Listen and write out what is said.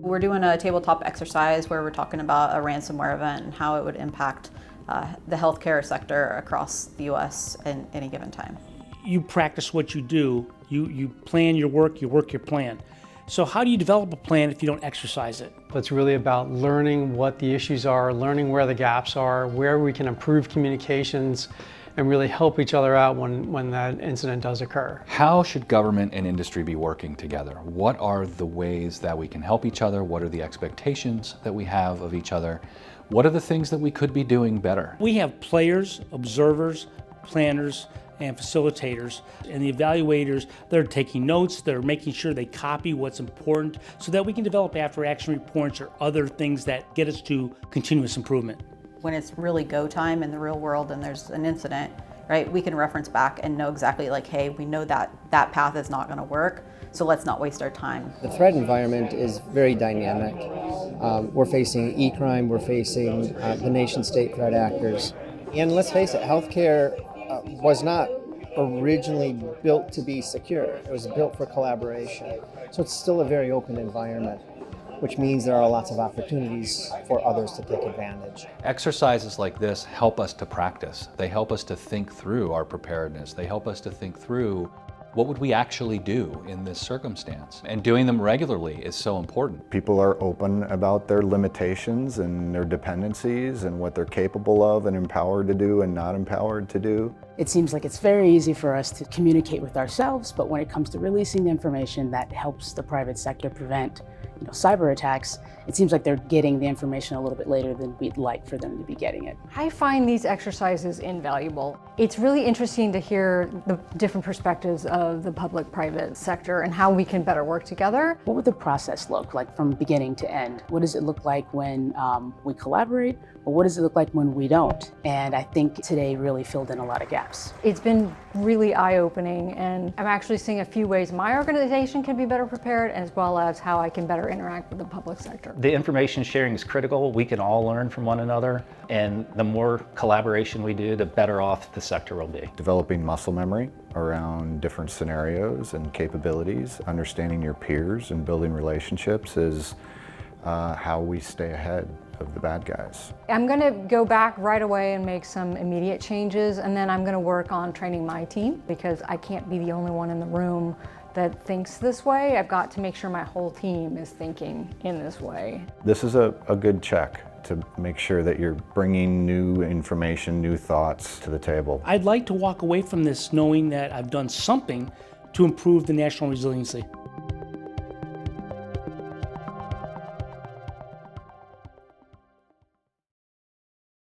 We're doing a tabletop exercise where we're talking about a ransomware event and how it would impact the healthcare sector across the U.S. at any given time. You practice what you do. You plan your work, you work your plan. So how do you develop a plan if you don't exercise it? It's really about learning what the issues are, learning where the gaps are, where we can improve communications, and really help each other out when that incident does occur. How should government and industry be working together? What are the ways that we can help each other? What are the expectations that we have of each other? What are the things that we could be doing better? We have players, observers, planners, and facilitators, and the evaluators. They're taking notes, they're making sure they copy what's important so that we can develop after-action reports or other things that get us to continuous improvement. When it's really go time in the real world and there's an incident, right, we can reference back and know exactly like, hey, we know that that path is not going to work, so let's not waste our time. The threat environment is very dynamic. We're facing e-crime, we're facing the nation-state threat actors. And let's face it, healthcare was not originally built to be secure. It was built for collaboration. So it's still a very open environment, which means there are lots of opportunities for others to take advantage. Exercises like this help us to practice. They help us to think through our preparedness. They help us to think through what would we actually do in this circumstance? And doing them regularly is so important. People are open about their limitations and their dependencies and what they're capable of and empowered to do and not empowered to do. It seems like it's very easy for us to communicate with ourselves, but when it comes to releasing the information that helps the private sector prevent cyber attacks, it seems like they're getting the information a little bit later than we'd like for them to be getting it. I find these exercises invaluable. It's really interesting to hear the different perspectives of the public-private sector and how we can better work together. What would the process look like from beginning to end? What does it look like when we collaborate? Or what does it look like when we don't? And I think today really filled in a lot of gaps. It's been really eye-opening, and I'm actually seeing a few ways my organization can be better prepared, as well as how I can better interact with the public sector. The information sharing is critical. We can all learn from one another, and the more collaboration we do, the better off the sector will be. Developing muscle memory around different scenarios and capabilities, understanding your peers and building relationships is how we stay ahead of the bad guys. I'm going to go back right away and make some immediate changes, and then I'm going to work on training my team, because I can't be the only one in the room that thinks this way. I've got to make sure my whole team is thinking in this way. This is a good check to make sure that you're bringing new information, new thoughts to the table. I'd like to walk away from this knowing that I've done something to improve the national resiliency.